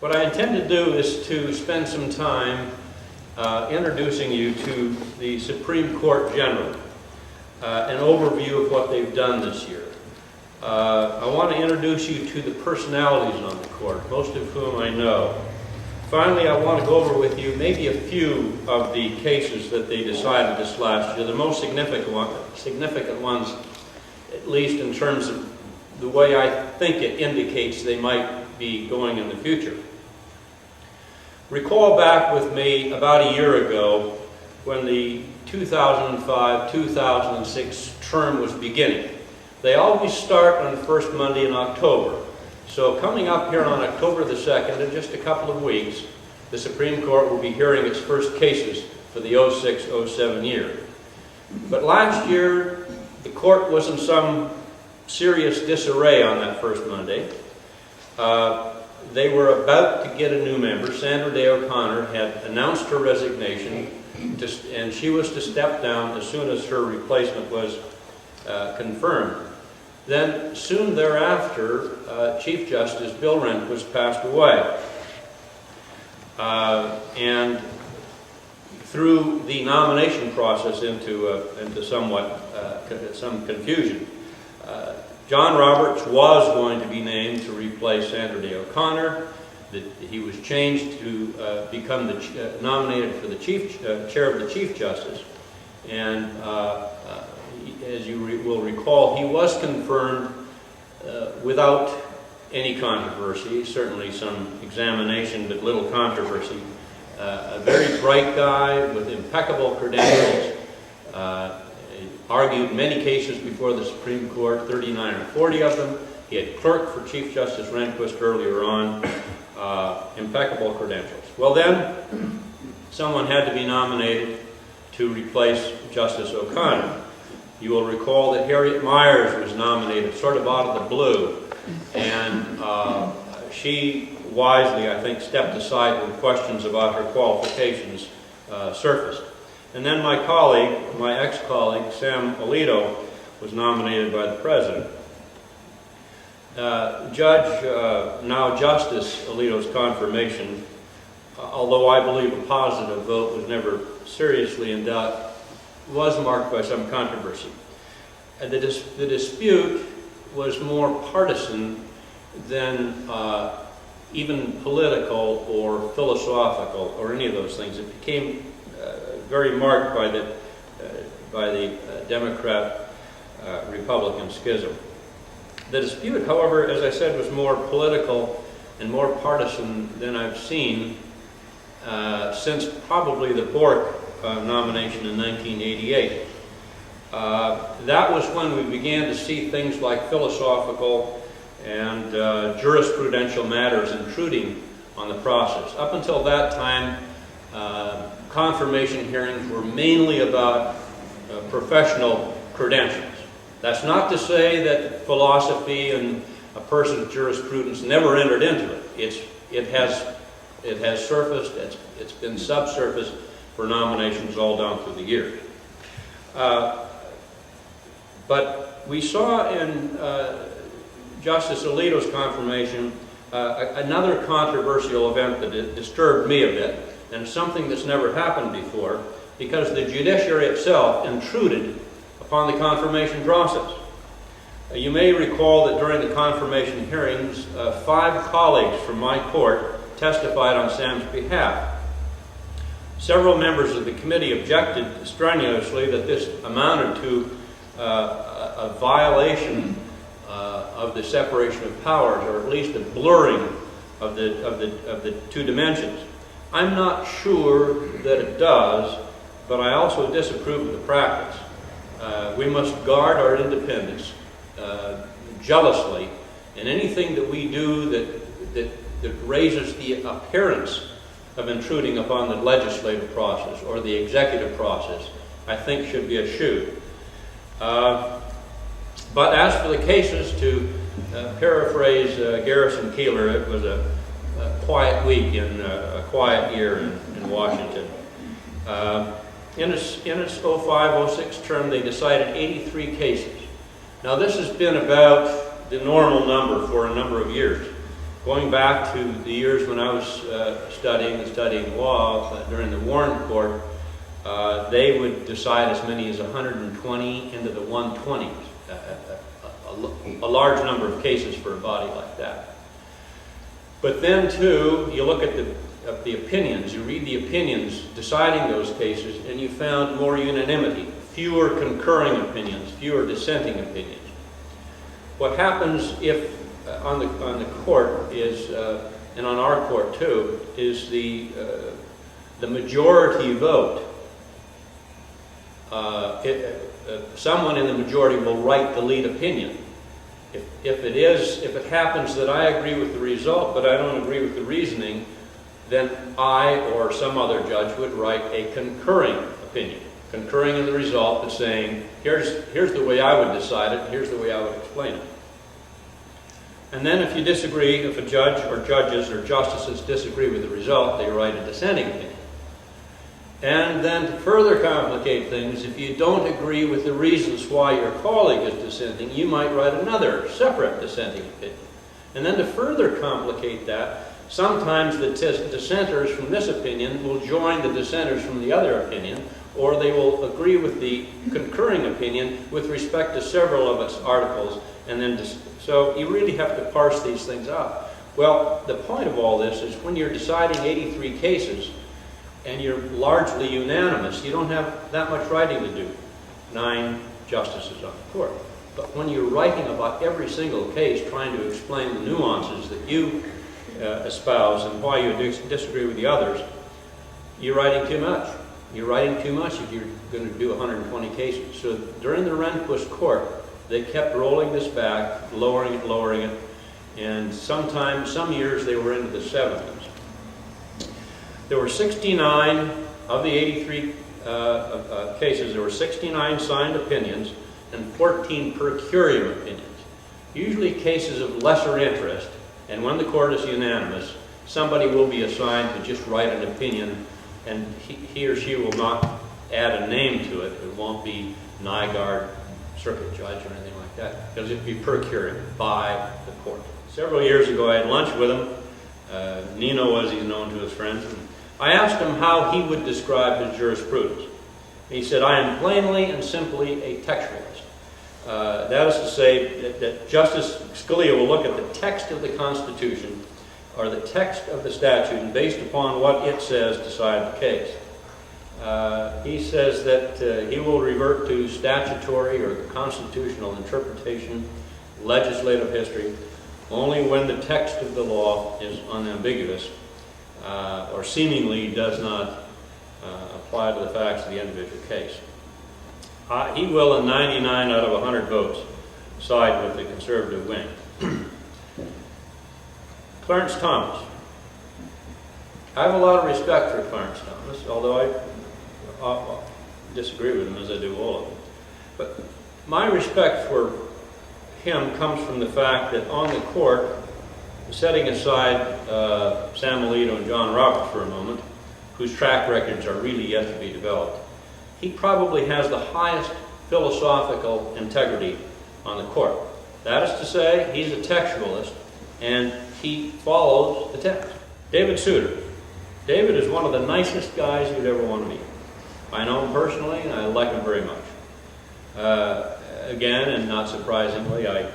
What I intend to do is to spend some time introducing you to the Supreme Court generally, an overview of what they've done this year. I want to introduce you to the personalities on the court, most of whom I know. Finally, I want to go over with you maybe a few of the cases that they decided this last year, the most significant ones, at least in terms of the way I think it indicates they might be going in the future. Recall back with me about a year ago when the 2005-2006 term was beginning. They always start on the first Monday in October. So coming up here on October the 2nd, in just a couple of weeks, the Supreme Court will be hearing its first cases for the 06-07 year. But last year, the court was in some serious disarray on that first Monday. They were about to get a new member. Sandra Day O'Connor had announced her resignation, and she was to step down as soon as her replacement was confirmed. Then, soon thereafter, Chief Justice Bill Rehnquist passed away. And threw the nomination process into some confusion. John Roberts was going to be named to replace Sandra Day O'Connor. He was changed to become nominated for the chair of the Chief Justice. And as you will recall, he was confirmed without any controversy, certainly some examination, but little controversy. A very bright guy with impeccable credentials. Argued many cases before the Supreme Court, 39 or 40 of them. He had clerked for Chief Justice Rehnquist earlier on. Impeccable credentials. Well then, someone had to be nominated to replace Justice O'Connor. You will recall that Harriet Miers was nominated sort of out of the blue, and she wisely, I think, stepped aside when questions about her qualifications surfaced. And then my ex-colleague, Sam Alito, was nominated by the President. Now Justice Alito's confirmation, although I believe a positive vote was never seriously in doubt, was marked by some controversy. The dispute was more partisan than even political or philosophical or any of those things. It became very marked by the Democrat-Republican schism. The dispute, however, as I said, was more political and more partisan than I've seen since probably the Bork nomination in 1988. That was when we began to see things like philosophical and jurisprudential matters intruding on the process. Up until that time, confirmation hearings were mainly about professional credentials. That's not to say that philosophy and a person's jurisprudence never entered into it. It has surfaced, it's been subsurfaced for nominations all down through the years. But we saw in Justice Alito's confirmation another controversial event that disturbed me a bit, and something that's never happened before, because the judiciary itself intruded upon the confirmation process. You may recall that during the confirmation hearings, 5 colleagues from my court testified on Sam's behalf. Several members of the committee objected strenuously that this amounted to a violation of the separation of powers, or at least a blurring of the two dimensions. I'm not sure that it does, but I also disapprove of the practice. We must guard our independence jealously, and anything that we do that raises the appearance of intruding upon the legislative process or the executive process, I think should be eschewed. But as for the cases, to paraphrase Garrison Keillor, it was a quiet week in a quiet year in Washington. In its 05-06 term, they decided 83 cases. Now, this has been about the normal number for a number of years. Going back to the years when I was studying law during the Warren Court, they would decide as many as 120 into the 120s, a large number of cases for a body like that. But then, too, you look at the opinions, you read the opinions deciding those cases, and you found more unanimity, fewer concurring opinions, fewer dissenting opinions. What happens if on the court is, and on our court too, is the majority vote. Someone in the majority will write the lead opinion. If it happens that I agree with the result, but I don't agree with the reasoning, then I or some other judge would write a concurring opinion, concurring in the result, but saying, here's the way I would decide it, here's the way I would explain it. And then if you disagree, if a judge or judges or justices disagree with the result, they write a dissenting opinion. And then to further complicate things, if you don't agree with the reasons why your colleague is dissenting, you might write another separate dissenting opinion. And then to further complicate that, sometimes the dissenters from this opinion will join the dissenters from the other opinion, or they will agree with the concurring opinion with respect to several of its articles, and then so you really have to parse these things out. Well, the point of all this is when you're deciding 83 cases and you're largely unanimous, you don't have that much writing to do, 9 justices on the court. But when you're writing about every single case, trying to explain the nuances that you espouse and why you disagree with the others, you're writing too much. You're writing too much if you're going to do 120 cases. So during the Rehnquist court, they kept rolling this back, lowering it, and sometimes, some years they were into the 70s. There were 69 of the 83 cases, there were 69 signed opinions and 14 per curiam opinions. Usually cases of lesser interest, and when the court is unanimous, somebody will be assigned to just write an opinion, and he or she will not add a name to it. It won't be Nygaard, circuit judge, or anything like that, because it would be per curiam, by the court. Several years ago, I had lunch with him, Nino as he's known to his friends, and I asked him how he would describe his jurisprudence. He said, I am plainly and simply a textualist. That is to say that Justice Scalia will look at the text of the Constitution or the text of the statute, and based upon what it says, decide the case. He says that he will revert to statutory or constitutional interpretation, legislative history, only when the text of the law is unambiguous or seemingly does not apply to the facts of the individual case. He will, in 99 out of 100 votes, side with the conservative wing. Clarence Thomas. I have a lot of respect for Clarence Thomas, although I disagree with him as I do all of them. But my respect for him comes from the fact that on the court, setting aside Sam Alito and John Roberts for a moment, whose track records are really yet to be developed, he probably has the highest philosophical integrity on the court. That is to say, he's a textualist, and he follows the text. David Souter. David is one of the nicest guys you'd ever want to meet. I know him personally, and I like him very much. Again, and not surprisingly, I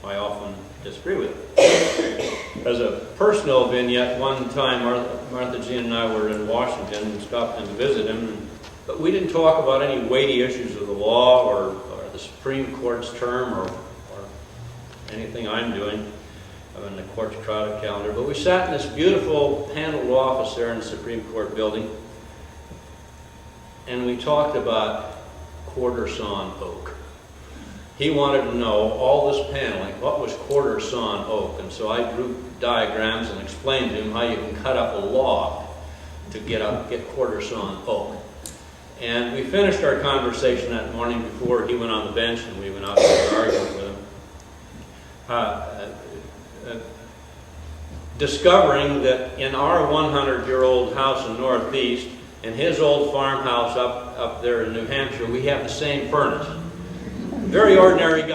often disagree with him. As a personal vignette, one time Martha Jean and I were in Washington and stopped in to visit him, but we didn't talk about any weighty issues of the law or the Supreme Court's term or anything I'm doing in the court's crowded calendar. But we sat in this beautiful paneled office there in the Supreme Court building, and we talked about quarter sawn oak. He wanted to know all this paneling, what was quarter sawn oak, and so I drew diagrams and explained to him how you can cut up a log to get quarter sawn oak. And we finished our conversation that morning before he went on the bench and we went out to argue with him. Discovering that in our 100-year-old house in Northeast and his old farmhouse up there in New Hampshire, we have the same furnace. Very ordinary guy.